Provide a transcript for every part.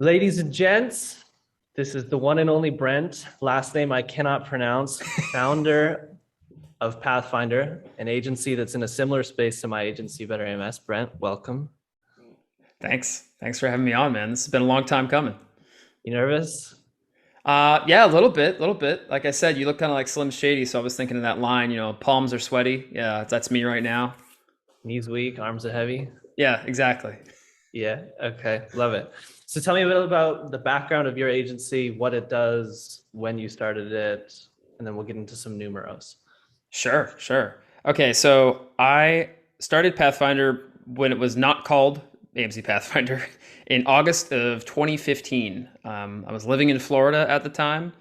Ladies and gents, this is the one and only Brent, last name I cannot pronounce, founder of Pathfinder, an agency that's in a similar space to my agency, Better AMS. Brent, welcome. Thanks for having me on, man. This has been a long time coming. You nervous? Yeah, a little bit. Like I said, you look kind of like Slim Shady, so I was thinking of that line, palms are sweaty. Yeah, that's me right now. Knees weak, arms are heavy? Yeah, exactly. Yeah, okay, love it. So tell me a bit about the background of your agency, what it does, when you started it, and then we'll get into some numeros. Sure. Okay, so I started Pathfinder when it was not called AMZ Pathfinder in August of 2015. I was living in Florida at the time.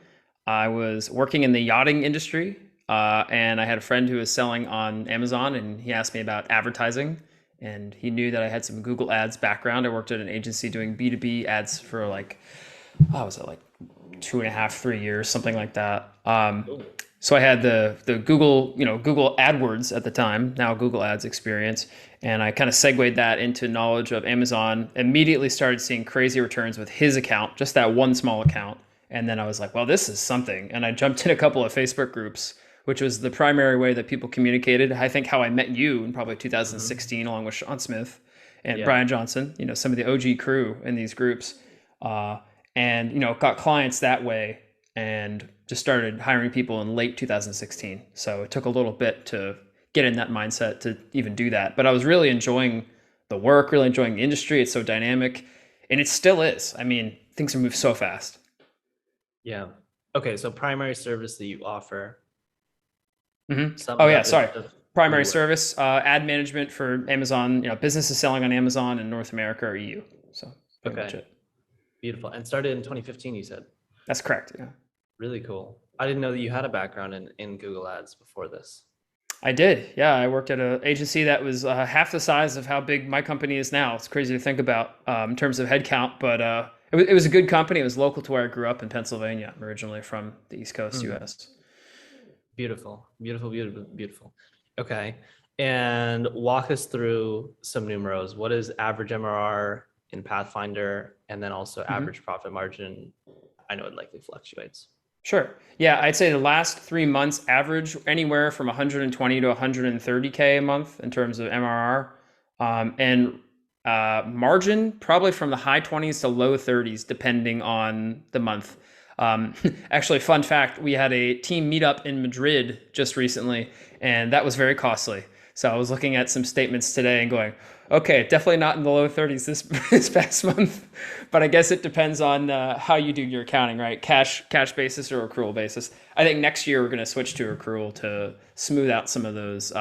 I was working in the yachting industry, and I had a friend who was selling on Amazon, and he asked me about advertising. And he knew that I had some Google Ads background. I worked at an agency doing B2B ads for was it like 2.5, 3 years, something like that. So I had the Google, Google AdWords at the time, now Google Ads experience, and I kind of segued that into knowledge of Amazon. Immediately started seeing crazy returns with his account, just that one small account. And then I was like, well, this is something. And I jumped in a couple of Facebook groups, which was the primary way that people communicated. I think how I met you in probably Mhm. 2016, along with Sean Smith and Yeah. Brian Johnson, some of the OG crew in these groups. Uh, and, got clients that way and just started hiring people in late 2016. So it took a little bit to get in that mindset to even do that. But I was really enjoying the work, really enjoying the industry. It's so dynamic, and it still is. I mean, things move so fast. Yeah. Okay, so primary service that you offer Oh sums yeah, up sorry. the Primary keyword. service, ad management for Amazon. Businesses selling on Amazon in North America or EU. So pretty much Okay, it. beautiful. And started in 2015, you said. That's correct. Yeah. Really cool. I didn't know that you had a background in Google Ads before this. I did. Yeah, I worked at an agency that was half the size of how big my company is now. It's crazy to think about in terms of headcount, but it was a good company. It was local to where I grew up in Pennsylvania. I'm originally from the East Coast, Mhm. U.S. Beautiful, beautiful, beautiful, beautiful. Okay. And walk us through some numeros. What is average MRR in Pathfinder? And then also hmm average profit margin. I know it likely fluctuates. Sure. Yeah, I'd say the last 3 months average anywhere from 120 to 130K a month in terms of MRR. And margin probably from the high 20s to low 30s, depending on the month. Actually, fun fact, we had a team meetup in Madrid just recently, and that was very costly. So I was looking at some statements today and going, okay, definitely not in the low 30s this past month, but I guess it depends on how you do your accounting, right? Cash basis or accrual basis. I think next year we're going to switch to accrual to smooth out some of those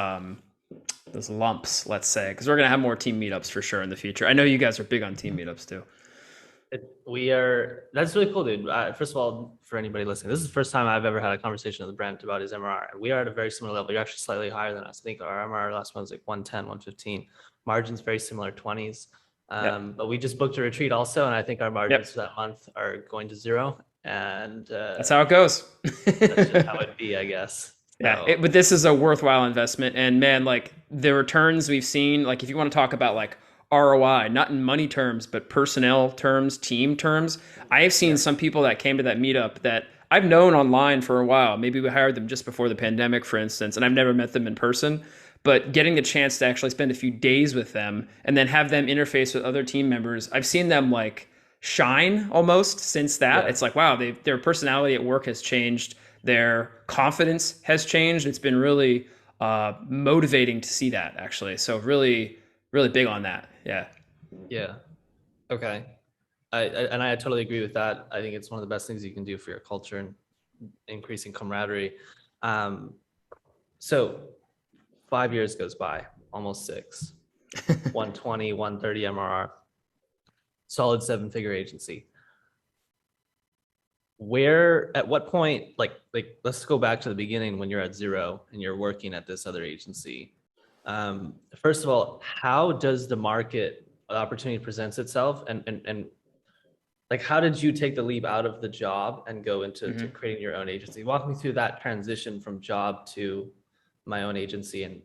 lumps, let's say, because we're going to have more team meetups for sure in the future. I know you guys are big on team meetups too. We are, that's really cool, dude. First of all, for anybody listening, this is the first time I've ever had a conversation with Brent about his MRR. And we are at a very similar level. You're actually slightly higher than us. I think our MRR last one was like 110, 115. Margins very similar, 20s. Yep. But we just booked a retreat also. And I think our margins Yep. for that month are going to zero. And That's how it goes. that's just how it be, I guess. Yeah, So, but this is a worthwhile investment. And man, like the returns we've seen, like if you want to talk about like ROI, not in money terms, but personnel terms, team terms, I have seen yeah, some people that came to that meetup that I've known online for a while. Maybe we hired them just before the pandemic, for instance, and I've never met them in person. But getting the chance to actually spend a few days with them and then have them interface with other team members, I've seen them like shine almost since that. yeah, It's like, wow, their personality at work has changed, their confidence has changed. It's been really motivating to see that actually. So really big on that. Yeah. yeah. Okay. And I totally agree with that. I think it's one of the best things you can do for your culture and increasing camaraderie. Um, so 5 years goes by, almost six, 120, 130 MRR, solid seven-figure agency. Where, at what point, let's go back to the beginning when you're at zero and you're working at this other agency. First of all, how does the market opportunity presents itself, and like how did you take the leap out of the job and go into to hmm creating your own agency? Walk me through that transition from job to my own agency and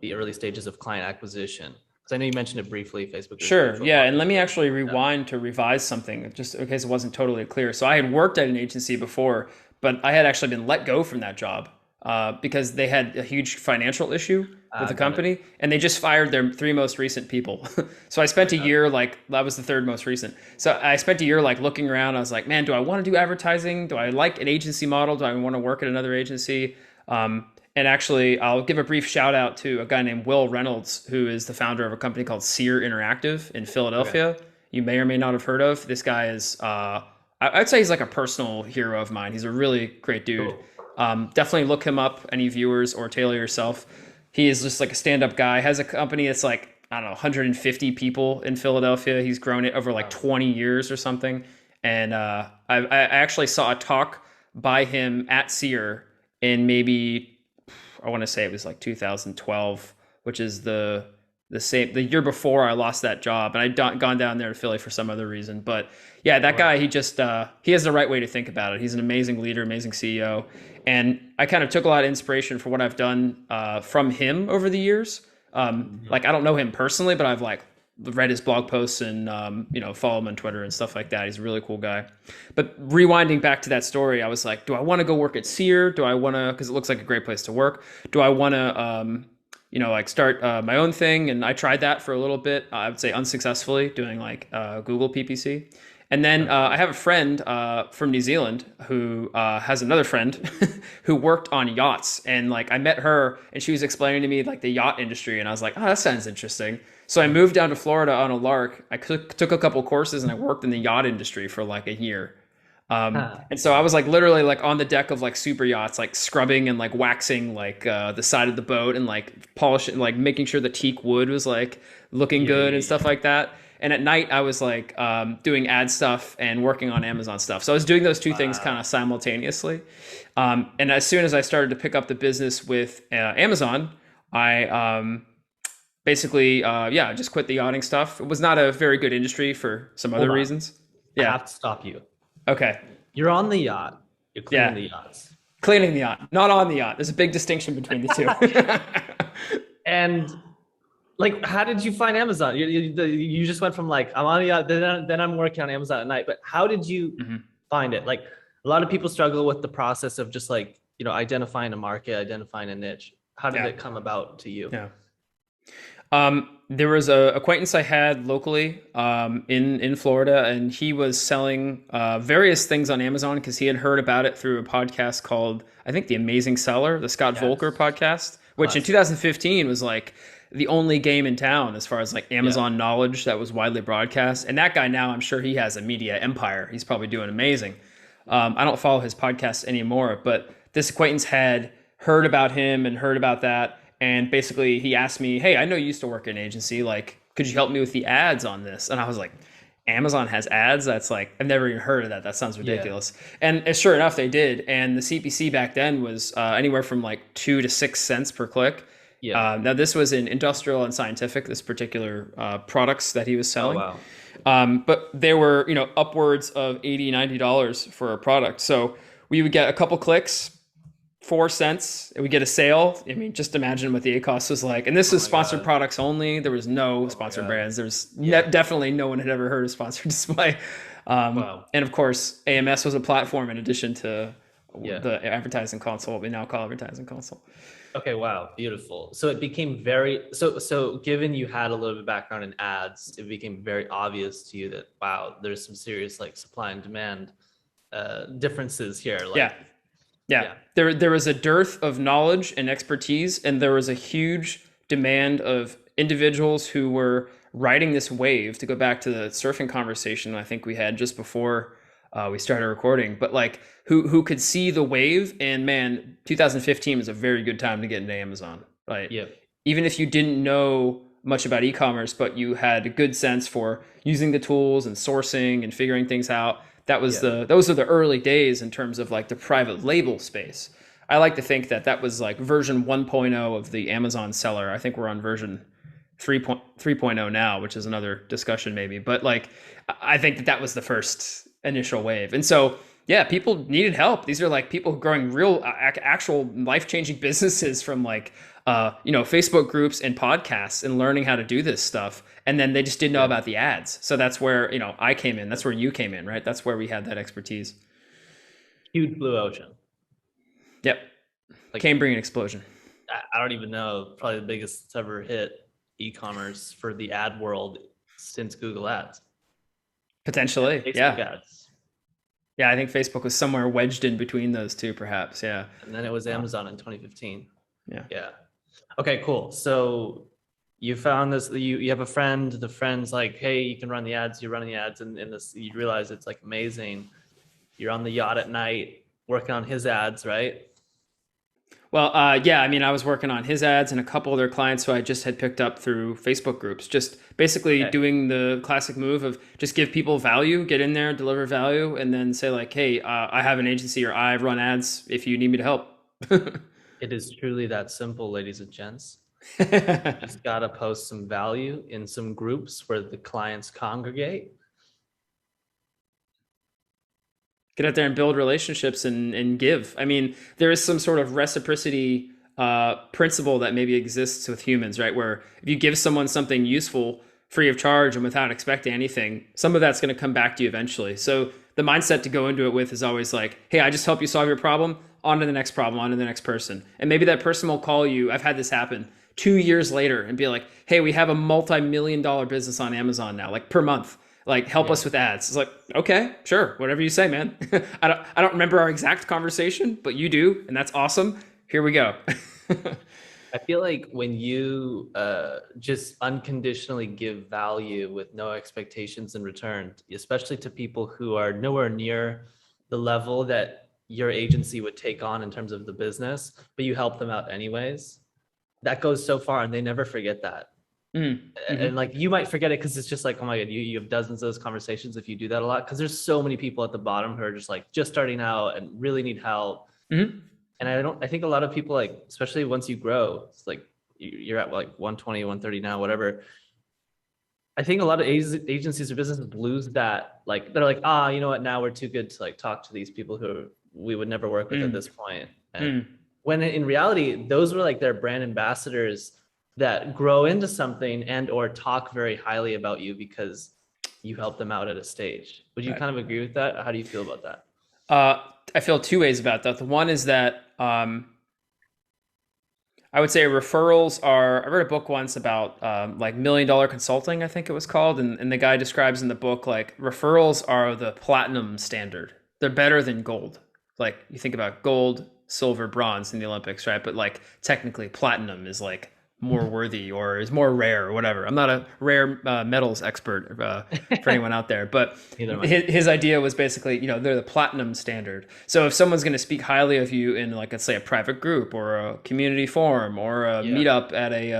the early stages of client acquisition. Because I know you mentioned it briefly. Facebook is Sure. neutral Yeah. And let me marketplace. actually Yeah. rewind to revise something just in case it wasn't totally clear. So I had worked at an agency before, but I had actually been let go from that job because they had a huge financial issue with the Got it. company and they just fired their three most recent people. So I Oh spent my a God. year like that was the third most recent. So I spent a year like looking around. I was like, man, do I want to do advertising? Do I like an agency model? Do I want to work at another agency? And actually, I'll give a brief shout out to a guy named Will Reynolds, who is the founder of a company called Sear Interactive in Okay. Philadelphia. You may or may not have heard of. This guy is, I'd say he's like a personal hero of mine. He's a really great dude. Cool. Definitely look him up, any viewers, or Taylor yourself. He is just like a stand up guy, has a company that's like, I don't know, 150 people in Philadelphia. He's grown it over like Wow. 20 years or something. And I actually saw a talk by him at Sear in maybe I want to say it was like 2012, which is the year before I lost that job, and gone down there to Philly for some other reason. But yeah, that Wow. guy, he just he has the right way to think about it. He's an amazing leader, amazing CEO, and I kind of took a lot of inspiration for what I've done from him over the years. Mhm. Like I don't know him personally, but I've like read his blog posts and follow him on Twitter and stuff like that. He's a really cool guy. But rewinding back to that story, I was like, do I want to go work at Sear? Do I want to, because it looks like a great place to work. Do I want to like start my own thing? And I tried that for a little bit. I would say unsuccessfully, doing like Google PPC. And then I Okay. have a friend from New Zealand who has another friend who worked on yachts. And like I met her and she was explaining to me like the yacht industry. And I was like, oh, that sounds interesting. So I moved down to Florida on a lark. I took a couple courses and I worked in the yacht industry for like a year. Huh. And so I was like literally like on the deck of like super yachts, like scrubbing and like waxing like the side of the boat and like polishing, like making sure the teak wood was like looking Yeah, good yeah, and stuff yeah. like that. And at night I was like doing ad stuff and working on Amazon stuff. So I was doing those two things kind Wow. of simultaneously. And as soon as I started to pick up the business with Amazon, I basically yeah, I just quit the yachting stuff. It was not a very good industry for some other Hold on. reasons. I Yeah. have to stop you. Okay. You're on the yacht. You're cleaning Yeah. the yachts. Cleaning the yacht, not on the yacht. There's a big distinction between the two. And like, how did you find Amazon? You just went from like, I'm on the yacht, then I'm working on Amazon at night. But how did you Mhm. find it? Like, a lot of people struggle with the process of just like, identifying a market, identifying a niche. How did Yeah. it come about to you? Yeah. There was a acquaintance I had locally in Florida, and he was selling various things on Amazon because he had heard about it through a podcast called, I think, The Amazing Seller, the Scott Volker Yes. podcast, which in Classic. 2015 was like the only game in town as far as like Yeah. Amazon knowledge that was widely broadcast. And that guy now, I'm sure he has a media empire. He's probably doing amazing. I don't follow his podcast anymore, but this acquaintance had heard about him and heard about that. And basically, he asked me, hey, I know you used to work in an agency. Like, could you help me with the ads on this? And I was like, Amazon has ads? That's like, I've never even heard of that. That sounds Yeah. ridiculous. And sure enough, they did. And the CPC back then was anywhere from like 2 to 6 cents per click. Yeah. Now, this was in industrial and scientific, this particular products that he was Oh, selling. wow. But they were, upwards of $80, $90 for a product. So we would get a couple clicks, 4 cents, and we get a sale. I mean, just imagine what the ACOS was like. And this Oh is my sponsored God. products only. There was no Oh my sponsored God. brands. There was Yeah. definitely no one had ever heard of sponsored display. Wow. And of course, AMS was a platform in addition to Yeah. the advertising console, what we now call advertising console. Okay, wow, beautiful. So it became so given you had a little bit of background in ads, it became very obvious to you that wow, there's some serious like supply and demand differences here. Like, Yeah. Yeah. There was a dearth of knowledge and expertise, and there was a huge demand of individuals who were riding this wave, to go back to the surfing conversation I think we had just before we started recording, but like who could see the wave. And man, 2015 was a very good time to get into Amazon, right? yeah, Even if you didn't know much about e-commerce, but you had a good sense for using the tools and sourcing and figuring things out. That was yeah, those are the early days in terms of like the private label space. I like to think that that was like version 1.0 of the Amazon seller. I think we're on version 3.0 now, which is another discussion maybe. But like, I think that that was the first initial wave. And so, yeah, people needed help. These are like people growing real, actual life-changing businesses from like Facebook groups and podcasts and learning how to do this stuff. And then they just didn't know Yeah. about the ads. So that's where, I came in. That's where you came in, right? That's where we had that expertise. Huge blue ocean. Yep. Like Cambrian explosion. I don't even know, probably the biggest it's ever hit e-commerce for the ad world since Google Ads and Potentially. Facebook Yeah. ads. Yeah. I think Facebook was somewhere wedged in between those two, perhaps. Yeah. And then it was Uh, Amazon in 2015. yeah. Yeah. Okay, cool. So you found this, you have a friend, the friend's like, hey, you can run the ads, you're running the ads, and in this, you realize it's like amazing. You're on the yacht at night working on his ads, right? Well, yeah, I mean, I was working on his ads and a couple other clients who I just had picked up through Facebook groups, just basically Okay. doing the classic move of just give people value, get in there, deliver value, and then say like, hey, I have an agency or I run ads if you need me to help. It is truly that simple, ladies and gents. Just gotta post some value in some groups where the clients congregate. Get out there and build relationships and give. I mean, there is some sort of reciprocity principle that maybe exists with humans, right? Where if you give someone something useful free of charge and without expecting anything, some of that's going to come back to you eventually. So the mindset to go into it with is always like, hey, I just help you solve your problem, on to the next problem, on to the next person. And maybe that person will call you. I've had this happen 2 years later and be like, hey, we have a multi-million-dollar business on Amazon now, like per month. Like, help Yeah. us with ads. It's like, okay, sure, whatever you say, man. I don't remember our exact conversation, but you do, and that's awesome. Here we go. I feel like when you just unconditionally give value with no expectations in return, especially to people who are nowhere near the level that your agency would take on in terms of the business, but you help them out anyways, that goes so far and they never forget that. And Mm-hmm. like you might forget it because it's just like, oh my God, you have dozens of those conversations if you do that a lot. Cause there's so many people at the bottom who are just like just starting out and really need help. Mm-hmm. And I think a lot of people like, especially once you grow, it's like you're at like 120, 130 now, whatever. I think a lot of agencies or businesses lose that. Like they're like, you know what? Now we're too good to like talk to these people who we would never work with at this point. And Mm. when in reality, those were like their brand ambassadors that grow into something and or talk very highly about you because you helped them out at a stage. Would you Right. kind of agree with that? How do you feel about that? I feel two ways about that. The one is that I would say referrals are. I read a book once about like $1 million consulting, I think it was called, and the guy describes in the book like referrals are the platinum standard. They're better than gold. Like you think about gold, silver, bronze in the Olympics, right? But like technically, platinum is like more worthy or is more rare or whatever. I'm not a rare metals expert for anyone out there, but Neither am I. his idea was basically, they're the platinum standard. So if someone's going to speak highly of you in like, let's say a private group or a community forum or a Yeah. meetup at a,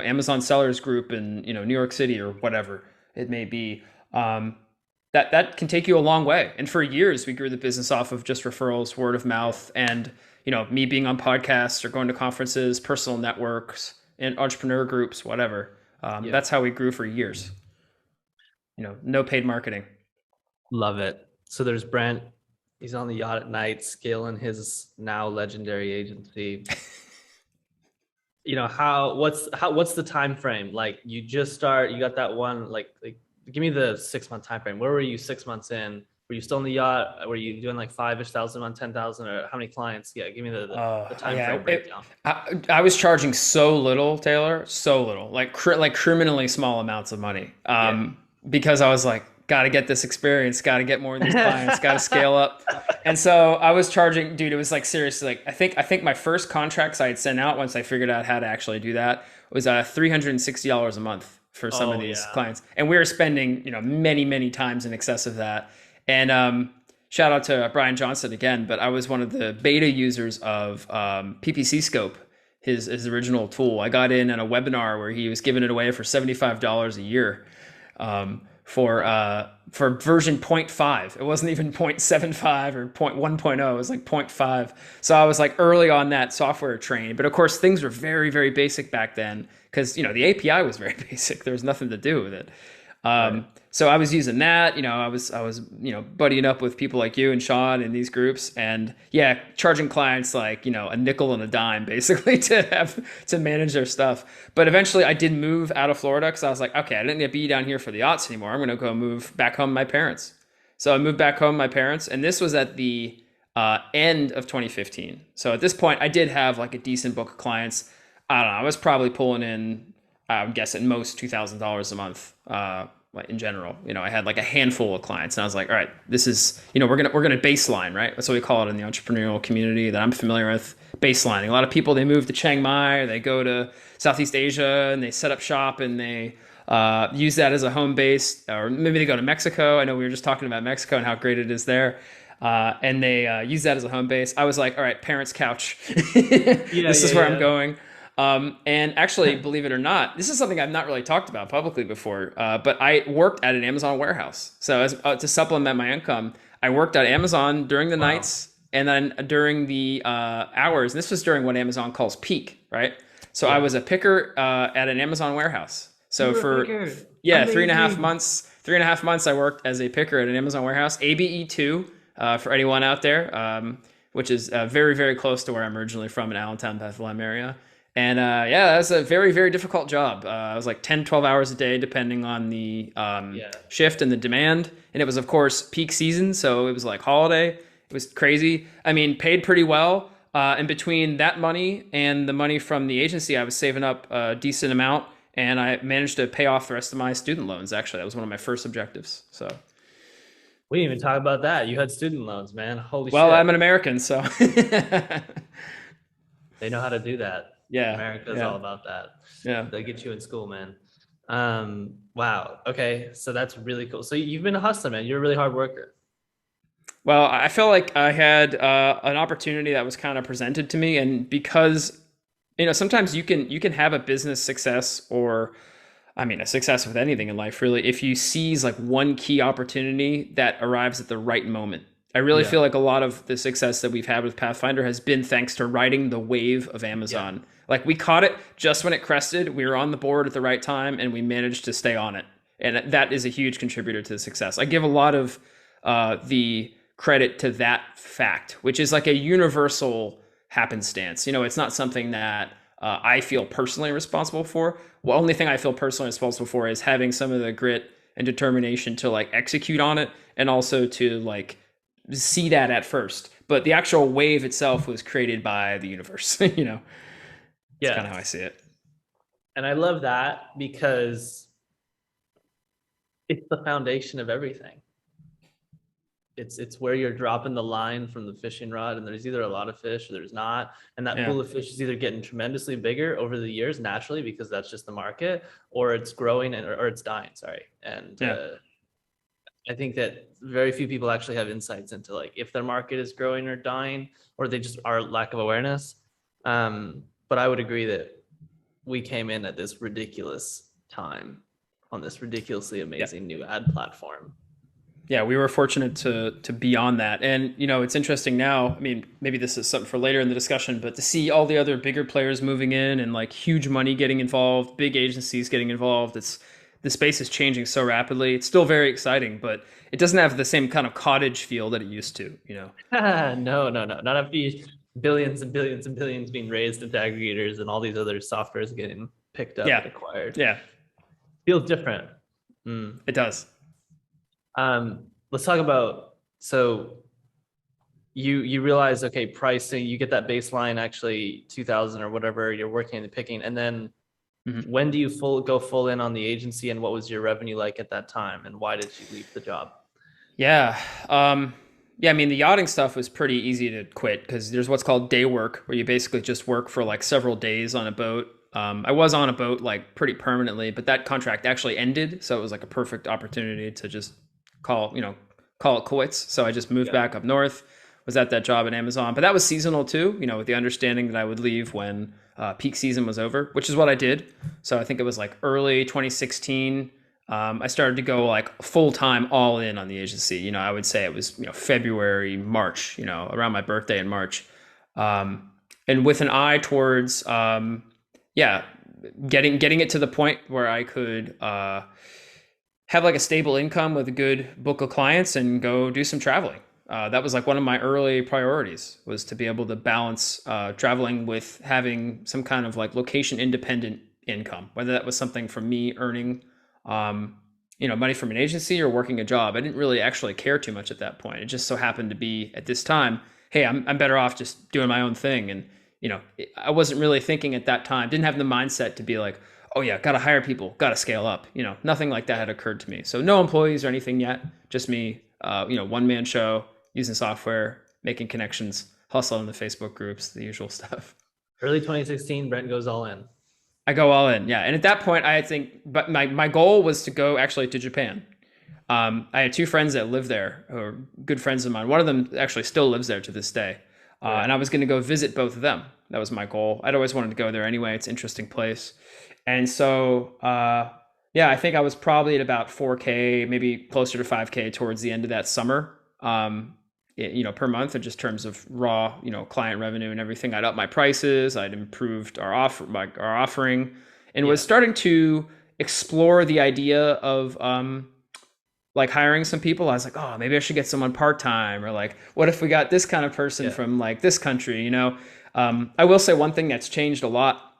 Amazon sellers group in, New York City or whatever it may be, that can take you a long way. And for years, we grew the business off of just referrals, word of mouth, and, me being on podcasts or going to conferences, personal networks, and entrepreneur groups, whatever. Yeah. That's how we grew for years. No paid marketing. Love it. So there's Brent. He's on the yacht at night, scaling his now legendary agency. What's the time frame? Like you just start, you got that one, like give me the 6 month time frame. Where were you 6 months in? Were you still on the yacht? Were you doing like 5-ish thousand on 10,000 or how many clients? Yeah, give me the time frame breakdown. I was charging so little, Taylor, so little, like criminally small amounts of money, because I was like, got to get this experience, got to get more of these clients, got to scale up. And so I was charging, dude, it was like seriously, like I think my first contracts I had sent out once I figured out how to actually do that was $360 a month for some of these clients. And we were spending, many, many times in excess of that. And shout out to Brian Johnson again, but I was one of the beta users of PPC Scope, his original tool. I got in on a webinar where he was giving it away for $75 a year for version 0.5. It wasn't even 0.75 or 1.0. It was like 0.5. So I was like early on that software train. But of course, things were very, very basic back then because the API was very basic. There was nothing to do with it. Right. So I was using that, I was, buddying up with people like you and Sean in these groups, and yeah, charging clients like, a nickel and a dime basically to manage their stuff. But eventually I did move out of Florida because I was like, okay, I didn't need to be down here for the yachts anymore. I'm going to go move back home to my parents. So I moved back home to my parents, and this was at the end of 2015. So at this point, I did have like a decent book of clients. I don't know. I was probably pulling in, I would guess at most $2,000 a month. Like in general, I had like a handful of clients, and I was like, all right, this is, we're gonna baseline, right? That's what we call it in the entrepreneurial community that I'm familiar with. Baselining. A lot of people, they move to Chiang Mai, or they go to Southeast Asia, and they set up shop, and they use that as a home base, or maybe they go to Mexico. I know we were just talking about Mexico and how great it is there. And they use that as a home base. I was like, all right, parents' couch. This is where I'm going. And actually, believe it or not, this is something I've not really talked about publicly before. But I worked at an Amazon warehouse. So as to supplement my income, I worked at Amazon during the nights, and then during the hours. And this was during what Amazon calls peak, right? So I was a picker at an Amazon warehouse. So for Amazing. 3.5 months, 3.5 months, I worked as a picker at an Amazon warehouse, ABE2, for anyone out there, which is very, very close to where I'm originally from in Allentown, Bethlehem area. And yeah, that was a very, very difficult job. It was like 10, 12 hours a day, depending on the shift and the demand. And it was, of course, peak season. So it was like holiday. It was crazy. I mean, paid pretty well. And between that money and the money from the agency, I was saving up a decent amount. And I managed to pay off the rest of my student loans. Actually, that was one of my first objectives. So We didn't even talk about that. You had student loans, man. Holy shit. well, I'm an American, so They know how to do that. yeah, America's yeah. all about that. Yeah. They get you in school, man. Wow. Okay. So that's really cool. So you've been a hustler, man. You're a really hard worker. Well, I felt like I had an opportunity that was kind of presented to me, and because sometimes you can have a business success, or I mean a success with anything in life really, if you seize like one key opportunity that arrives at the right moment. I really feel like a lot of the success that we've had with Pathfinder has been thanks to riding the wave of Amazon. Yeah. Like we caught it just when it crested, we were on the board at the right time, and we managed to stay on it. And that is a huge contributor to the success. I give a lot of the credit to that fact, which is like a universal happenstance. It's not something that I feel personally responsible for. The only thing I feel personally responsible for is having some of the grit and determination to like execute on it, and also to like see that at first. But the actual wave itself was created by the universe. That's kind of how I see it. And I love that because it's the foundation of everything. It's where you're dropping the line from the fishing rod, and there's either a lot of fish or there's not. And that pool of fish is either getting tremendously bigger over the years naturally, because that's just the market, or it's growing or it's dying. Sorry. And I think that very few people actually have insights into like if their market is growing or dying, or they just are lack of awareness. But I would agree that we came in at this ridiculous time on this ridiculously amazing new ad platform. Yeah, we were fortunate to be on that. And, it's interesting now. I mean, maybe this is something for later in the discussion, but to see all the other bigger players moving in and like huge money getting involved, big agencies getting involved, the space is changing so rapidly. It's still very exciting, but it doesn't have the same kind of cottage feel that it used to, No. Not after billions and billions and billions being raised into aggregators and all these other softwares getting picked up and acquired. Yeah. Feels different. It does. Let's talk about, so you realize, okay, pricing, you get that baseline, actually 2000 or whatever, you're working and picking. And then when do you go full in on the agency, and what was your revenue like at that time? And why did you leave the job? Yeah. I mean, the yachting stuff was pretty easy to quit because there's what's called day work, where you basically just work for like several days on a boat. I was on a boat like pretty permanently, but that contract actually ended. So it was like a perfect opportunity to just call it quits. So I just moved back up north, was at that job at Amazon, but that was seasonal too, with the understanding that I would leave when peak season was over, which is what I did. So I think it was like early 2016. I started to go like full time all in on the agency. I would say it was, February, March, around my birthday in March. And with an eye towards, getting it to the point where I could, have like a stable income with a good book of clients and go do some traveling. That was like one of my early priorities, was to be able to balance traveling with having some kind of like location independent income, whether that was something from me earning, um, money from an agency or working a job. I didn't really actually care too much at that point. It just so happened to be at this time, hey, I'm better off just doing my own thing. And, I wasn't really thinking at that time, didn't have the mindset to be like, oh yeah, got to hire people, got to scale up. Nothing like that had occurred to me. So no employees or anything yet, just me, one man show, using software, making connections, hustle in the Facebook groups, the usual stuff. Early 2016, Brent goes all in. I go all in, yeah. And at that point, I think, but my goal was to go actually to Japan. I had two friends that lived there, who are good friends of mine. One of them actually still lives there to this day. And I was going to go visit both of them. That was my goal. I'd always wanted to go there anyway. It's an interesting place. And so, yeah, I think I was probably at about 4K, maybe closer to 5K towards the end of that summer, per month, in just terms of raw, client revenue and everything. I'd up my prices. I'd improved our offering, and was starting to explore the idea of, like hiring some people. I was like, oh, maybe I should get someone part-time, or like, what if we got this kind of person from like this country, I will say one thing that's changed a lot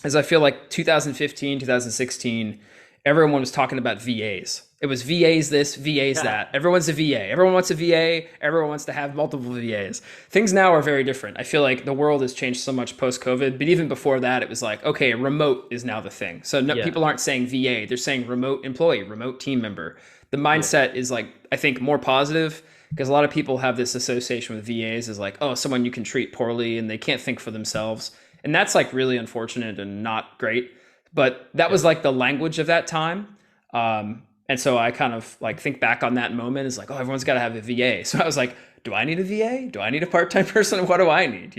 is I feel like 2015, 2016, everyone was talking about VAs. It was VAs this, VAs that. Everyone's a VA. Everyone wants a VA. Everyone wants to have multiple VAs. Things now are very different. I feel like the world has changed so much post-COVID, but even before that, it was like, okay, remote is now the thing. So people aren't saying VA. They're saying remote employee, remote team member. The mindset is like, I think, more positive, because a lot of people have this association with VAs as like, oh, someone you can treat poorly and they can't think for themselves. And that's like really unfortunate and not great. But that was like the language of that time. And so I kind of like think back on that moment as like, oh, everyone's got to have a VA. So I was like, do I need a VA? Do I need a part-time person? What do I need?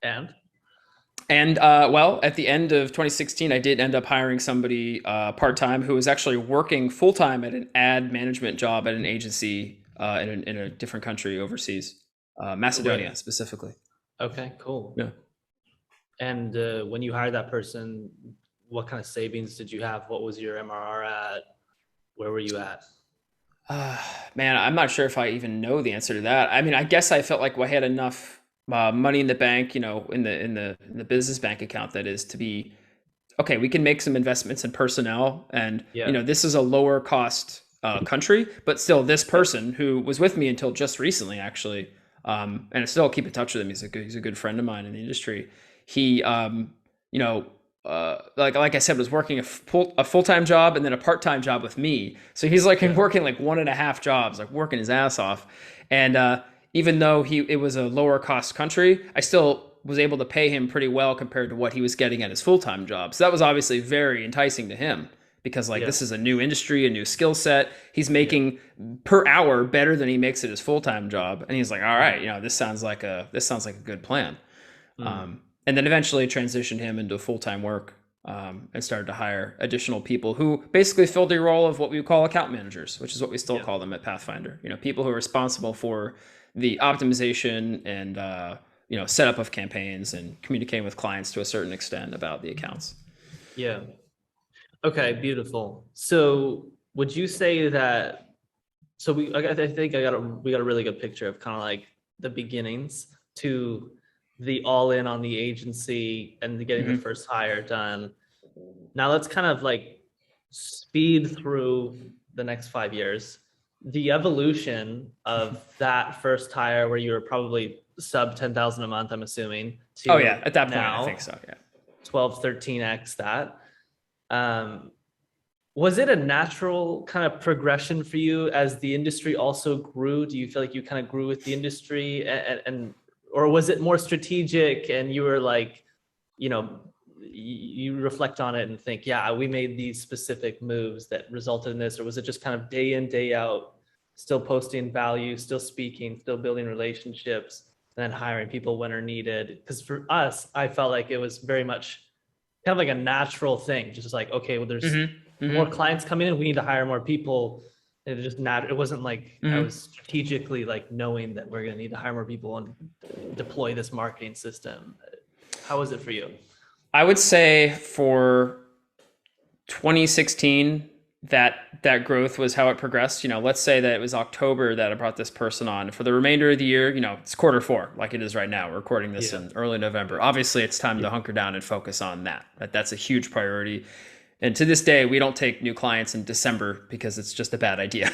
And well, at the end of 2016, I did end up hiring somebody part-time who was actually working full-time at an ad management job at an agency in a different country overseas, Macedonia specifically. Okay, cool. Yeah. And when you hired that person, what kind of savings did you have? What was your MRR at? Where were you at? Man, I'm not sure if I even know the answer to that. I mean, I guess I felt like I had enough money in the bank, in the business bank account, that is, to be okay. We can make some investments in personnel, and this is a lower cost country, but still, this person who was with me until just recently, actually, and I still keep in touch with him. He's a good friend of mine in the industry. He, like I said, was working a full-time job and then a part-time job with me. So he's like working like 1.5 jobs, like working his ass off. And even though it was a lower cost country, I still was able to pay him pretty well compared to what he was getting at his full-time job. So that was obviously very enticing to him, because this is a new industry, a new skill set. He's making per hour better than he makes at his full-time job. And he's like, all right, this sounds like a good plan. And then eventually transitioned him into full-time work, and started to hire additional people who basically filled the role of what we would call account managers, which is what we still call them at Pathfinder. People who are responsible for the optimization and setup of campaigns and communicating with clients to a certain extent about the accounts. Yeah. Okay, beautiful. So would you say that? So I think we got a really good picture of kind of like the beginnings to the all in on the agency and getting the first hire done. Now let's kind of like speed through the next 5 years. The evolution of that first hire, where you were probably sub 10,000 a month, I'm assuming. To at that point, I think so. Yeah. 12, 13x that. Was it a natural kind of progression for you as the industry also grew? Do you feel like you kind of grew with the industry, and or was it more strategic and you were like, you reflect on it and think, yeah, we made these specific moves that resulted in this? Or was it just kind of day in, day out, still posting value, still speaking, still building relationships, and then hiring people when are needed? Because for us, I felt like it was very much kind of like a natural thing. Just like, okay, well, there's more clients coming in, we need to hire more people. It just it wasn't like I was strategically like knowing that we're going to need to hire more people and deploy this marketing system. How was it for you? I would say for 2016, that growth was how it progressed. Let's say that it was October that I brought this person on. For the remainder of the year, it's quarter 4, like it is right now. We're recording this Yeah. in early November. Obviously, it's time to hunker down and focus on that. That's a huge priority. And to this day, we don't take new clients in December because it's just a bad idea.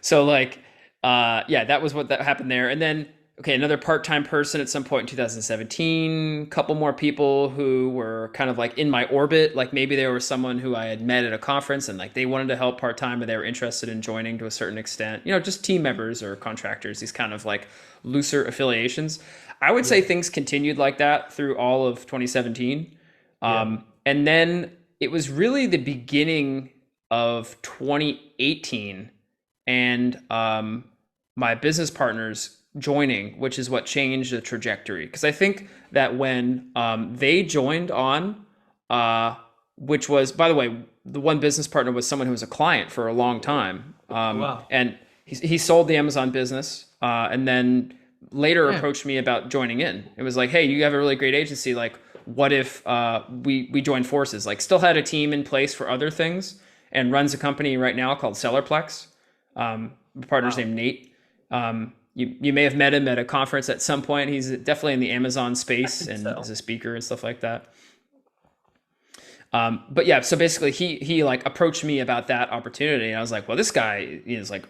So like, yeah, that was what that happened there. And then, okay, another part-time person at some point in 2017, a couple more people who were kind of like in my orbit. Like maybe there was someone who I had met at a conference and like they wanted to help part-time, but they were interested in joining to a certain extent, just team members or contractors, these kind of like looser affiliations. I would say Yeah. things continued like that through all of 2017. Yeah. And then it was really the beginning of 2018 and my business partners joining, which is what changed the trajectory. Because I think that when they joined on, uh, which was, by the way, the one business partner was someone who was a client for a long time. Oh, wow. And he sold the Amazon business and then later Yeah. approached me about joining in. It was like, hey, you have a really great agency. Like, what if we joined forces? Like, still had a team in place for other things and runs a company right now called Sellerplex. My partner's Wow. named Nate. You may have met him at a conference at some point. He's definitely in the Amazon I space think and is so. a speaker and stuff like that. But yeah, so basically he like approached me about that opportunity, and I was like, well, this guy is like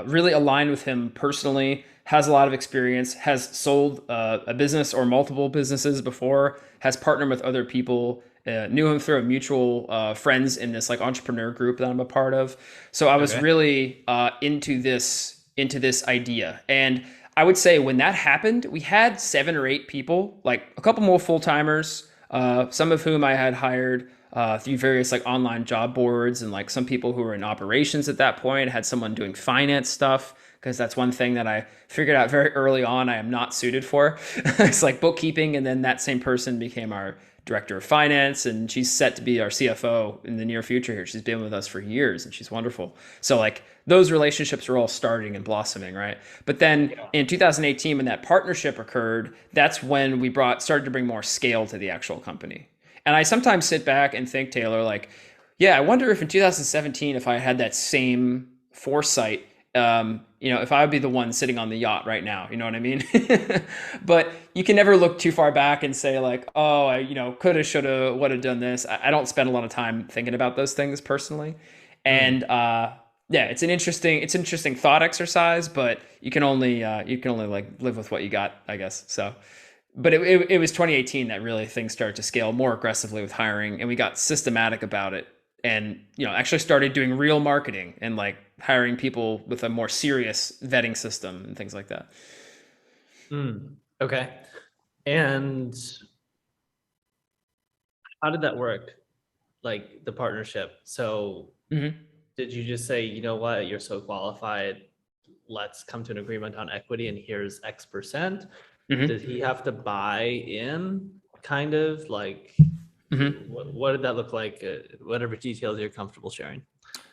really aligned with him personally, has a lot of experience, has sold a business or multiple businesses before, has partnered with other people, knew him through a mutual friends in this like entrepreneur group that I'm a part of. So I was Okay. really into this idea, and I would say when that happened, we had 7 or 8 people, like a couple more full timers, some of whom I had hired through various like online job boards, and like some people who were in operations at that point, had someone doing finance stuff because that's one thing that I figured out very early on I am not suited for. It's like bookkeeping, and then that same person became our director of finance, and she's set to be our CFO in the near future here. She's been with us for years and she's wonderful. So like those relationships are all starting and blossoming, right? But then Yeah. in 2018, when that partnership occurred, that's when we started to bring more scale to the actual company. And I sometimes sit back and think, Taylor, like, yeah, I wonder if in 2017, if I had that same foresight, if I would be the one sitting on the yacht right now, you know what I mean? But you can never look too far back and say like, oh, I, coulda, shoulda, would have done this. I don't spend a lot of time thinking about those things personally. Hmm. And yeah, it's an interesting thought exercise, but you can only like live with what you got, I guess. So but it was 2018 that really things started to scale more aggressively with hiring, and we got systematic about it, and actually started doing real marketing and like hiring people with a more serious vetting system and things like that. Mm. Okay. And how did that work? Like the partnership. So Hmm. did you just say, you know what, you're so qualified, let's come to an agreement on equity and here's X%? Did Hmm. he have to buy in kind of like Hmm. what did that look like? Whatever details you're comfortable sharing.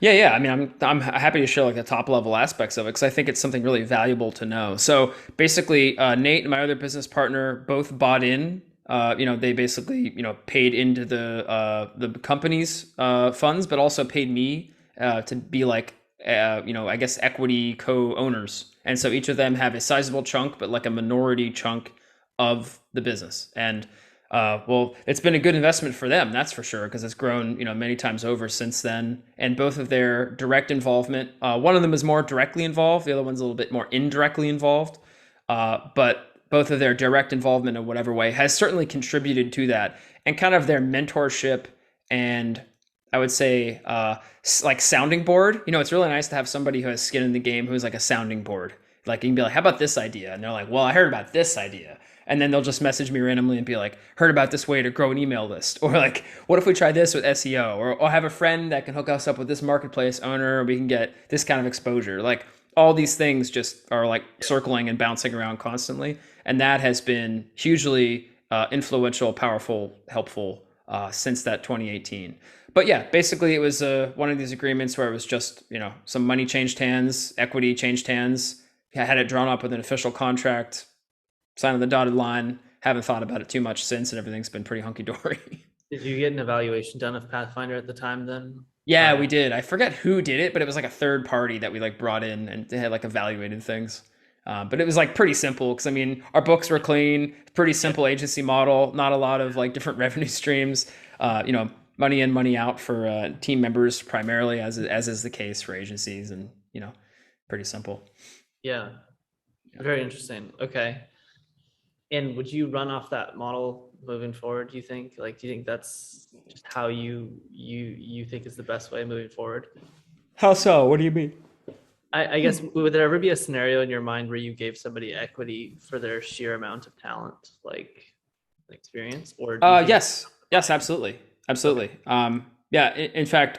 Yeah. I mean, I'm happy to share like the top level aspects of it because I think it's something really valuable to know. So basically, Nate and my other business partner both bought in. They basically paid into the company's funds, but also paid me to be like I guess equity co-owners. And so each of them have a sizable chunk, but like a minority chunk of the business. And well, it's been a good investment for them, that's for sure, because it's grown, many times over since then. And both of their direct involvement, one of them is more directly involved, the other one's a little bit more indirectly involved. But both of their direct involvement in whatever way has certainly contributed to that, and kind of their mentorship and I would say like sounding board. It's really nice to have somebody who has skin in the game who's like a sounding board. Like you can be like, "How about this idea?" And they're like, "Well, I heard about this idea." And then they'll just message me randomly and be like, "Heard about this way to grow an email list," or like, "What if we try this with SEO?" Or have a friend that can hook us up with this marketplace owner, and we can get this kind of exposure. Like all these things just are like circling and bouncing around constantly, and that has been hugely influential, powerful, helpful since that 2018. But yeah, basically it was one of these agreements where it was just some money changed hands, equity changed hands. I had it drawn up with an official contract, signed on the dotted line. Haven't thought about it too much since, and everything's been pretty hunky dory. Did you get an evaluation done of Pathfinder at the time then? Yeah, we Right. did. I forget who did it, but it was like a third party that we like brought in and they had like evaluated things. But it was like pretty simple because I mean our books were clean, pretty Yeah. simple agency model, not a lot of like different revenue streams. Money in, money out for team members primarily, as is the case for agencies, and pretty simple. Yeah. Yeah. Very interesting. Okay. And would you run off that model moving forward, do you think? Like, do you think that's just how you think is the best way moving forward? How so? What do you mean? I guess would there ever be a scenario in your mind where you gave somebody equity for their sheer amount of talent, like experience, or do you think it's Yes, yes, fine? absolutely, Okay. absolutely. Yeah, in fact,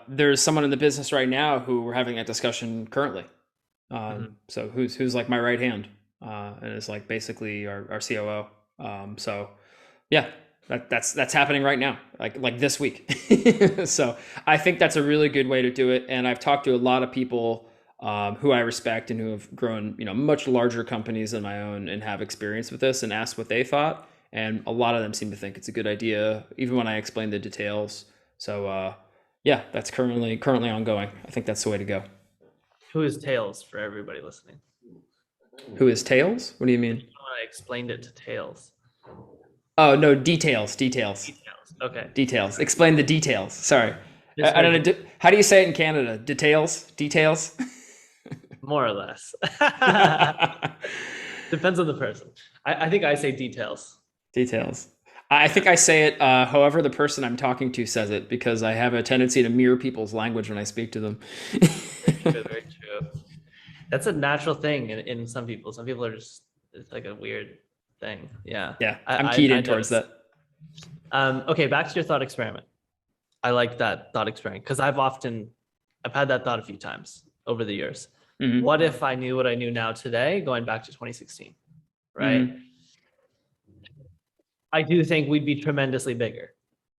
there's someone in the business right now who we're having that discussion currently. Mhm. So who's like my right hand, and is like basically our COO. So yeah, that's happening right now, like this week. So I think that's a really good way to do it. And I've talked to a lot of people who I respect and who have grown, much larger companies than my own and have experience with this, and asked what they thought. And a lot of them seem to think it's a good idea, even when I explain the details. So yeah, that's currently ongoing. I think that's the way to go. Who is Tails for everybody listening? Who is Tails? What do you Which mean? one I explained it to Tails? Oh no, details. Details. Okay. Details. Explain the details. Sorry. Just I don't making know. How do you say it in Canada? Details? Details? more or less. Depends on the person. I think I say details. Details. I Yeah. think I say it however the person I'm talking to says it, because I have a tendency to mirror people's language when I speak to them. Very true. Very true. That's a natural thing in some people. Some people are just, it's like a weird thing. Yeah. Yeah, I, I'm keyed I, I in towards noticed. that. Okay, back to your thought experiment. I like that thought experiment because I've had that thought a few times over the years. Hmm. What if I knew what I knew now today, going back to 2016, right? Hmm. I do think we'd be tremendously bigger.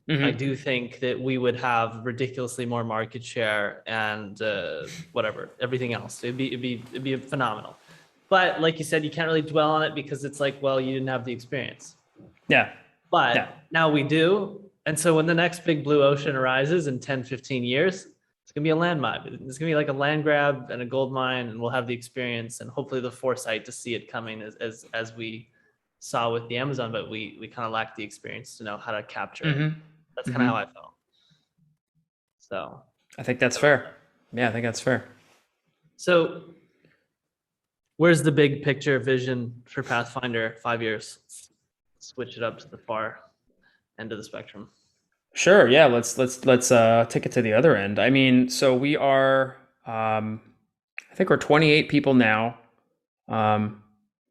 I Hmm. do think that we would have ridiculously more market share and whatever, everything else. It'd be phenomenal. But like you said, you can't really dwell on it because it's like, well, you didn't have the experience. Yeah. Yeah. But now we do. And so when the next big blue ocean arises in 10, 15 years, it's going to be a landmine. It's going to be like a land grab and a gold mine, and we'll have the experience and hopefully the foresight to see it coming as we saw with the Amazon, but we kind of lacked the experience to know how to capture it. Hmm. That's kind of how Hmm. I felt. So, I think that's fair. Yeah, I think that's fair. so where's the big picture vision for Pathfinder 5 years? Switch it up to the far end of the spectrum. Sure. Yeah. Let's take it to the other end. I mean, so we are. I think we're 28 people now.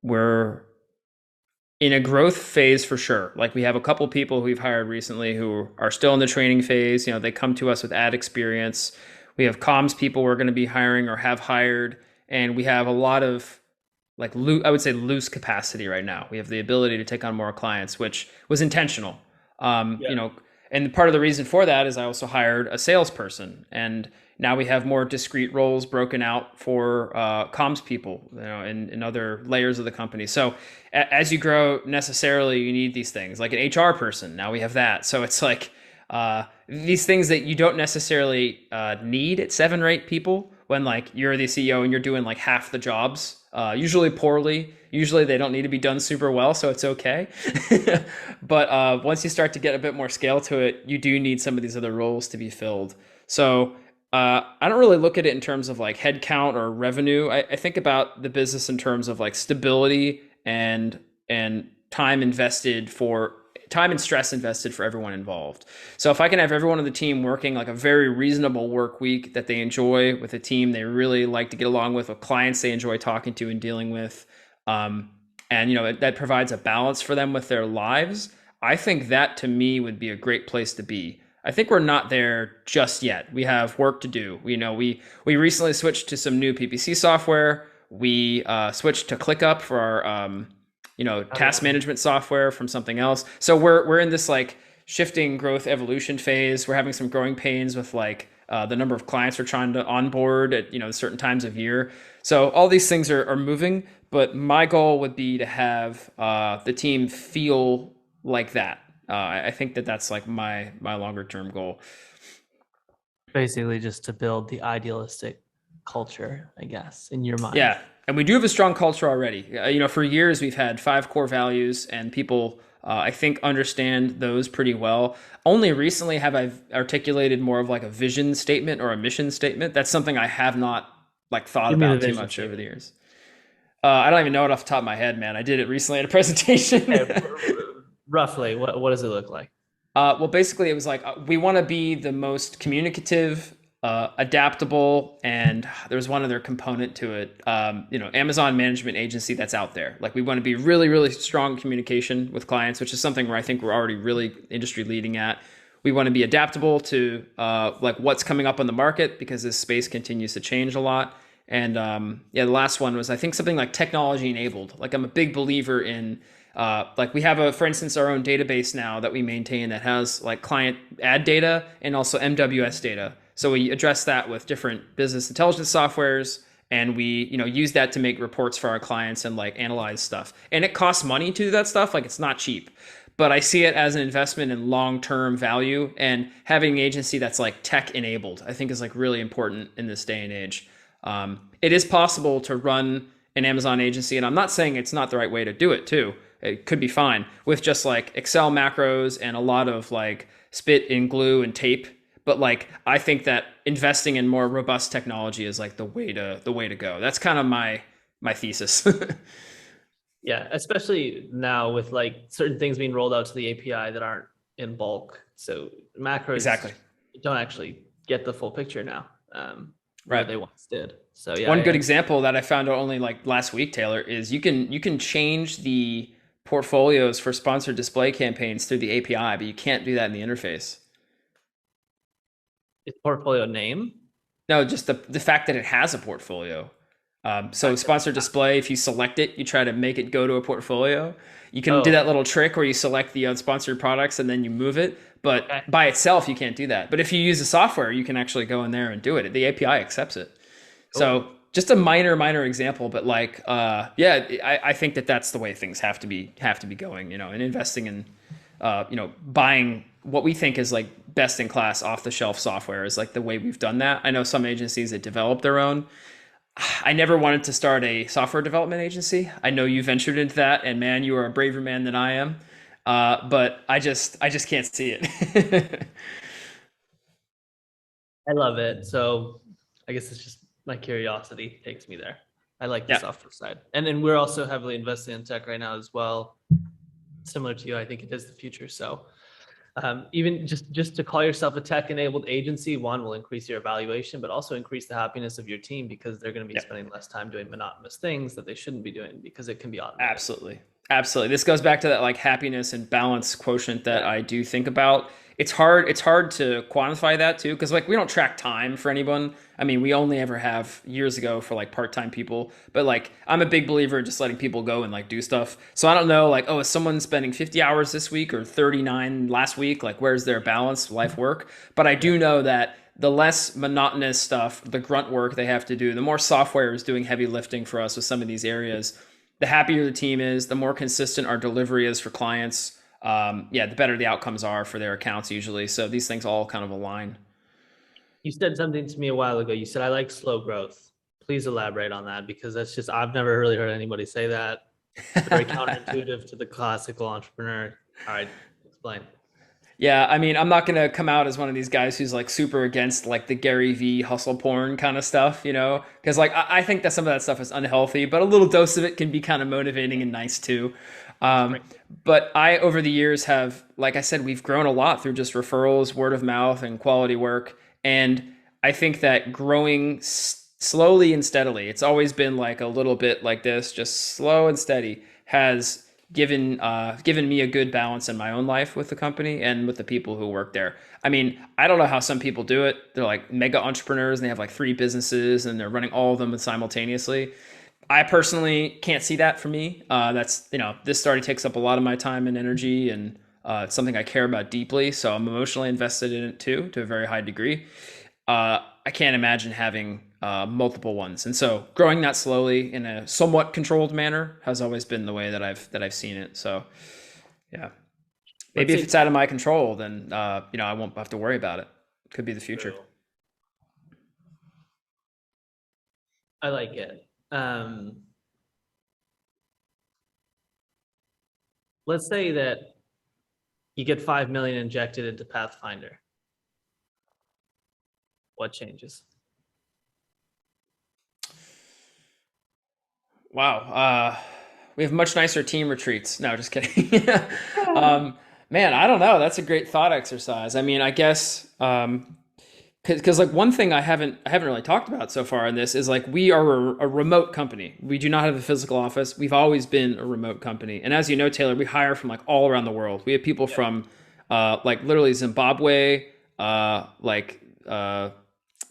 We're in a growth phase for sure. Like we have a couple people who we've hired recently who are still in the training phase. They come to us with ad experience. We have comms people we're going to be hiring or have hired, and we have a lot of like I would say loose capacity right now. We have the ability to take on more clients, which was intentional. Um, Yeah. you know, and part of the reason for that is I also hired a salesperson, and now we have more discrete roles broken out for comms people, in other layers of the company. So as you grow, necessarily you need these things, like an HR person. Now we have that. So it's like these things that you don't necessarily need at 7 or 8 people when like you're the CEO and you're doing like half the jobs, usually poorly. Usually they don't need to be done super well, so it's okay. But once you start to get a bit more scale to it, you do need some of these other roles to be filled. So I don't really look at it in terms of like headcount or revenue. I think about the business in terms of like stability and time and stress invested for everyone involved. So if I can have everyone on the team working like a very reasonable work week that they enjoy, with a team they really like to get along with clients they enjoy talking to and dealing with, um, and that provides a balance for them with their lives, I think that to me would be a great place to be. I think we're not there just yet. We have work to do. We recently switched to some new PPC software. We switched to ClickUp for our Oh yeah. task management software from something else. So we're in this like shifting growth evolution phase. We're having some growing pains with like the number of clients we're trying to onboard at certain times of year. So all these things are moving, but my goal would be to have the team feel like that. I think that that's like my longer term goal. Basically, just to build the idealistic culture, I guess, in your mind. Yeah, and we do have a strong culture already. For years we've had 5 core values, and people, I think, understand those pretty well. Only recently have I articulated more of like a vision statement or a mission statement. That's something I have not like thought Give me the about too vision much over the statement. years. I don't even know it off the top of my head, man. I did it recently at a presentation. Okay, roughly, what does it look like? Well, basically, it was like we want to be the most communicative, adaptable, and there's one other component to it. Amazon management agency that's out there. Like we want to be really, really strong communication with clients, which is something where I think we're already really industry leading at. We want to be adaptable to like what's coming up on the market because this space continues to change a lot. And the last one was I think something like technology enabled. Like I'm a big believer in like we have for instance, our own database now that we maintain that has like client ad data and also MWS data. So we address that with different business intelligence softwares, and we use that to make reports for our clients and like analyze stuff. And it costs money to do that stuff. Like it's not cheap, but I see it as an investment in long-term value. And having an agency that's like tech enabled, I think, is like really important in this day and age. It is possible to run an Amazon agency, and I'm not saying it's not the right way to do it too. It could be fine with just like Excel macros and a lot of like spit and glue and tape. But like I think that investing in more robust technology is like the way to go. That's kind of my thesis. Yeah, especially now with like certain things being rolled out to the API that aren't in bulk. So macros Exactly. don't actually get the full picture now, where Right. they once did. So yeah, One good example that I found out only like last week, Taylor, is you can change the portfolios for sponsored display campaigns through the API, but you can't do that in the interface. it's portfolio name. No, just the fact that it has a portfolio. So sponsored display, if you select it, you try to make it go to a portfolio. You can do Oh, that little trick where you select the unsponsored products and then you move it. okay. But by itself, you can't do that. But if you use the software, you can actually go in there and do it. The API accepts it. Cool. So just a minor example, but like, yeah, I think that that's the way things have to be going, and investing in, buying what we think is like best in class off the shelf software is like the way we've done that. I know some agencies that develop their own. I never wanted to start a software development agency. I know you ventured into that, and man, you are a braver man than I am. But I just can't see it. I love it. So I guess it's just my curiosity takes me there. I like the Yeah, software side. And then we're also heavily invested in tech right now as well. Similar to you, I think it is the future. So even just to call yourself a tech enabled agency, one will increase your evaluation, but also increase the happiness of your team because they're going to be yeah. spending less time doing monotonous things that they shouldn't be doing because it can be automated. Absolutely. Absolutely. This goes back to that like happiness and balance quotient that Yeah. I do think about. It's hard to quantify that too because like we don't track time for anyone. I mean, we only ever have years ago for like part-time people, but like I'm a big believer in just letting people go and like do stuff. So I don't know like, oh, is someone spending 50 hours this week or 39 last week? Like where's their balance life work? But I Yeah. do know that the less monotonous stuff, the grunt work they have to do, the more software is doing heavy lifting for us with some of these areas, the happier the team is, the more consistent our delivery is for clients. The better the outcomes are for their accounts usually. So these things all kind of align. You said something to me a while ago. You said, I like slow growth. Please elaborate on that because that's just, I've never really heard anybody say that. It's very counterintuitive to the classical entrepreneur. All right, explain. Yeah, I mean, I'm not gonna come out as one of these guys who's like super against like the Gary V hustle porn kind of stuff, because like I think that some of that stuff is unhealthy, but a little dose of it can be kind of motivating and nice too. Um, Spring. but I, over the years, have, like I said, we've grown a lot through just referrals, word of mouth, and quality work. And I think that growing slowly and steadily, it's always been like a little bit like this, just slow and steady, has given me a good balance in my own life with the company and with the people who work there. I mean, I don't know how some people do it. They're like mega entrepreneurs and they have like 3 businesses and they're running all of them simultaneously. I personally can't see that for me. That's this already takes up a lot of my time and energy, and it's something I care about deeply. So I'm emotionally invested in it too, to a very high degree. I can't imagine having multiple ones, and so growing that slowly in a somewhat controlled manner has always been the way that I've seen it. So yeah, Let's maybe if say it's out of my control, then I won't have to worry about it. Could be the future. true. I like it. Let's say that you get 5 million injected into Pathfinder. What changes? Wow. We have much nicer team retreats. No, just kidding. Man, I don't know. That's a great thought exercise. I mean, I guess because like one thing I haven't really talked about so far in this is like we are a remote company. We do not have a physical office. We've always been a remote company. And as you know, Taylor, we hire from like all around the world. We have people from like literally Zimbabwe, like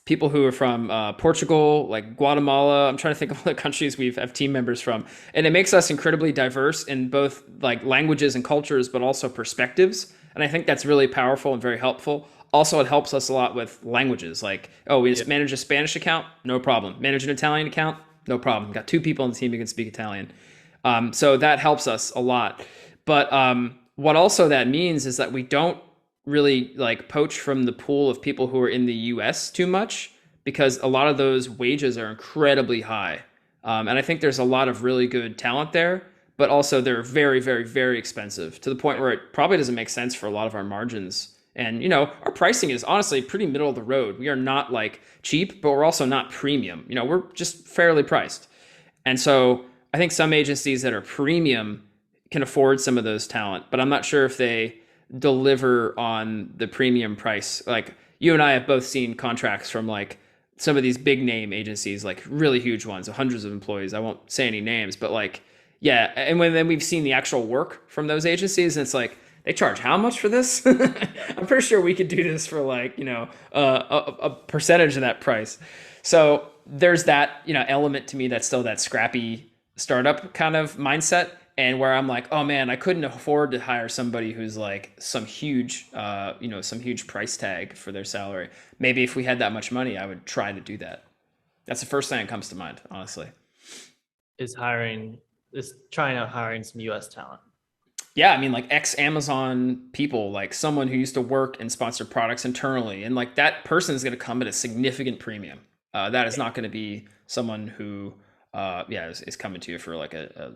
people who are from Portugal, like Guatemala. I'm trying to think of all the countries we have team members from, and it makes us incredibly diverse in both like languages and cultures, but also perspectives. And I think that's really powerful and very helpful. Also, it helps us a lot with languages. Like, oh, we just manage a Spanish account, no problem. Manage an Italian account, no problem. Got two people on the team who can speak Italian, so that helps us a lot. But what also that means is that we don't really like poach from the pool of people who are in the US too much because a lot of those wages are incredibly high. And I think there's a lot of really good talent there, but also they're very, very, very expensive to the point where it probably doesn't make sense for a lot of our margins. And, you know, our pricing is honestly pretty middle of the road. We are not like cheap, but we're also not premium. You know, we're just fairly priced. And so I think some agencies that are premium can afford some of those talent, but I'm not sure if they deliver on the premium price. Like you and I have both seen contracts from like some of these big name agencies, like really huge ones, hundreds of employees. I won't say any names, but like, yeah. And when then we've seen the actual work from those agencies, and it's like, they charge how much for this? I'm pretty sure we could do this for like, you know, a percentage of that price. So there's that, you know, element to me that's still that scrappy startup kind of mindset. And where I'm like, oh man, I couldn't afford to hire somebody who's like some huge, you know, some huge price tag for their salary. Maybe if we had that much money, I would try to do that. That's the first thing that comes to mind, honestly. Is trying out hiring some US talent. Yeah, I mean, like ex Amazon people, like someone who used to work and sponsor products internally, and like that person is going to come at a significant premium. That is not going to be someone who, yeah, is coming to you for like a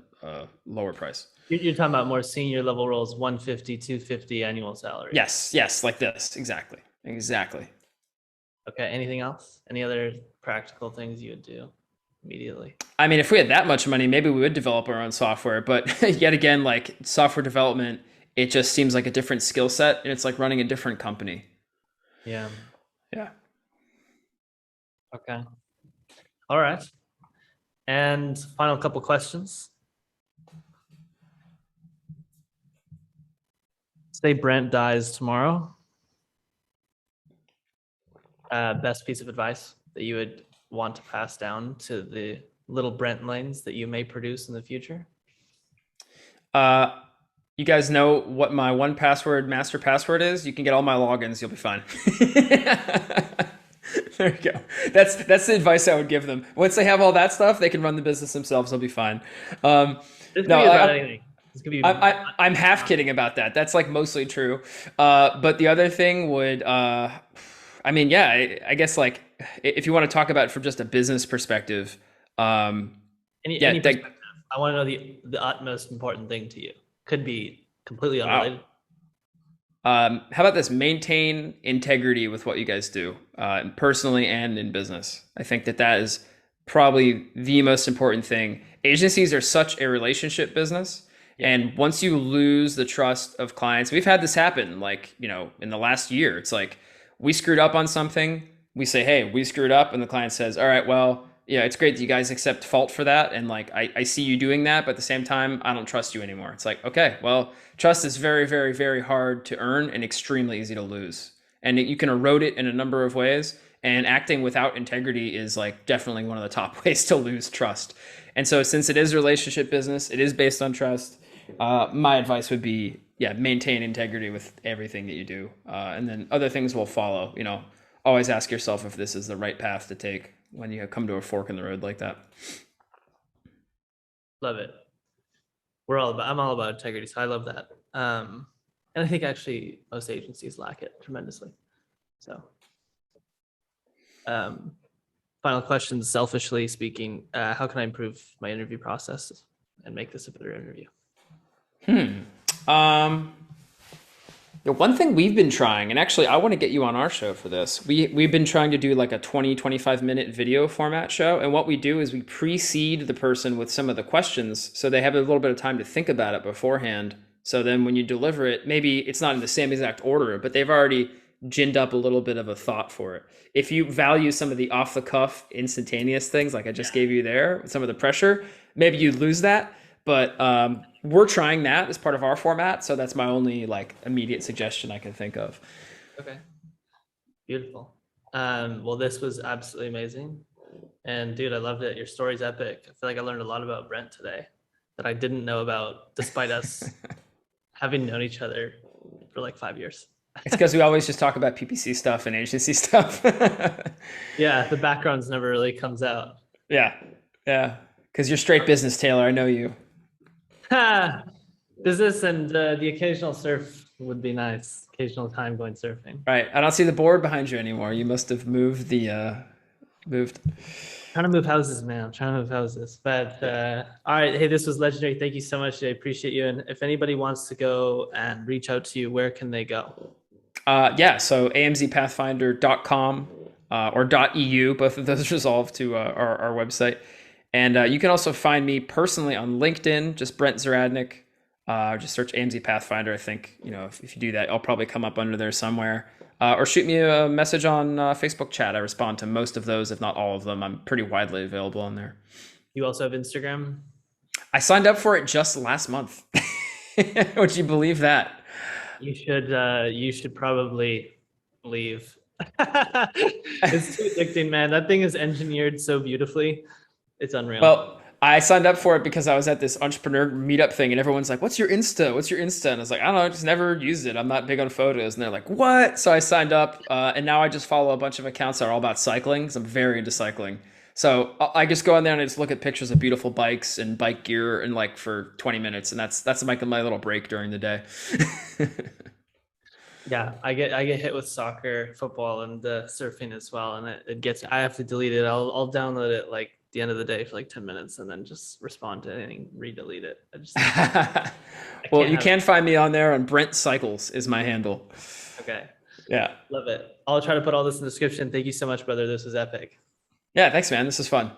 lower price. You're talking about more senior level roles, 150, 250 annual salary. Yes, like this, exactly. Okay. Anything else? Any other practical things you would do immediately? I mean, if we had that much money, maybe we would develop our own software. But yet again, like software development, it just seems like a different skill set, and it's like running a different company. Yeah. Yeah. Okay. All right. And final couple questions. Say Brent dies tomorrow. Best piece of advice that you would want to pass down to the little Brent lanes that you may produce in the future? You guys know what my 1Password master password is? You can get all my logins. You'll be fine. There you go. That's the advice I would give them. Once they have all that stuff, they can run the business themselves. They'll be fine. This No, could be about anything. This could be. I'm half kidding about that. That's like mostly true. But the other thing would, I mean, yeah, I guess like if you want to talk about it from just a business perspective, any perspective. I want to know the utmost important thing to you. Could be completely unrelated. Wow. How about this? Maintain integrity with what you guys do, personally and in business. I think that is probably the most important thing. Agencies are such a relationship business. Yeah. And once you lose the trust of clients, we've had this happen, like, you know, in the last year, it's like we screwed up on something. We say, hey, we screwed up. And the client says, all right, well, yeah, it's great that you guys accept fault for that. And like, I see you doing that, but at the same time, I don't trust you anymore. It's like, okay, well, trust is very, very, very hard to earn and extremely easy to lose. And you can erode it in a number of ways. And acting without integrity is like definitely one of the top ways to lose trust. And so since it is a relationship business, it is based on trust. My advice would be, yeah, maintain integrity with everything that you do. And then other things will follow. You know, always ask yourself if this is the right path to take when you come to a fork in the road like that. Love it. I'm all about integrity, so I love that. And I think actually most agencies lack it tremendously. So, final question, selfishly speaking, how can I improve my interview process and make this a better interview? The one thing we've been trying, and actually I want to get you on our show for this. We've been trying to do like a 20-25 minute video format show. And what we do is we precede the person with some of the questions so they have a little bit of time to think about it beforehand. So then when you deliver it, maybe it's not in the same exact order, but they've already ginned up a little bit of a thought for it. If you value some of the off the cuff, instantaneous things like I just gave you there, some of the pressure, maybe you lose that. But we're trying that as part of our format. So that's my only like immediate suggestion I can think of. Okay. Beautiful. Well, this was absolutely amazing. And dude, I loved it. Your story's epic. I feel like I learned a lot about Brent today that I didn't know about, despite us having known each other for like 5 years. It's because we always just talk about PPC stuff and agency stuff. Yeah, the backgrounds never really comes out. Yeah. Because you're straight business, Taylor. I know you. Business and the occasional surf would be nice. Occasional time going surfing. Right. I don't see the board behind you anymore. You must have moved moved. Trying to move houses, man. I'm trying to move houses. But all right. Hey, this was legendary. Thank you so much. I appreciate you. And if anybody wants to go and reach out to you, where can they go? So amzpathfinder.com or .eu, both of those resolve to our website. And you can also find me personally on LinkedIn, just Brent Zahradnik. Just search AMZ Pathfinder. I think, if you do that, I'll probably come up under there somewhere. Or shoot me a message on Facebook chat. I respond to most of those, if not all of them. I'm pretty widely available on there. You also have Instagram? I signed up for it just last month. Would you believe that? You should probably leave. It's too addicting, man. That thing is engineered so beautifully. It's unreal. Well, I signed up for it because I was at this entrepreneur meetup thing and everyone's like, what's your Insta? What's your Insta? And I was like, I don't know, I just never used it. I'm not big on photos. And they're like, what? So I signed up and now I just follow a bunch of accounts that are all about cycling because I'm very into cycling. So I just go on there and I just look at pictures of beautiful bikes and bike gear and like for 20 minutes. And that's like my little break during the day. Yeah, I get hit with soccer, football, and surfing as well. And it gets, I have to delete it. I'll download it like the end of the day for like 10 minutes and then just respond to anything, re-delete it. Well, you can find me on there on Brent Cycles is my handle. Okay. Yeah. Love it. I'll try to put all this in the description. Thank you so much, brother. This was epic. Yeah, thanks, man. This is fun.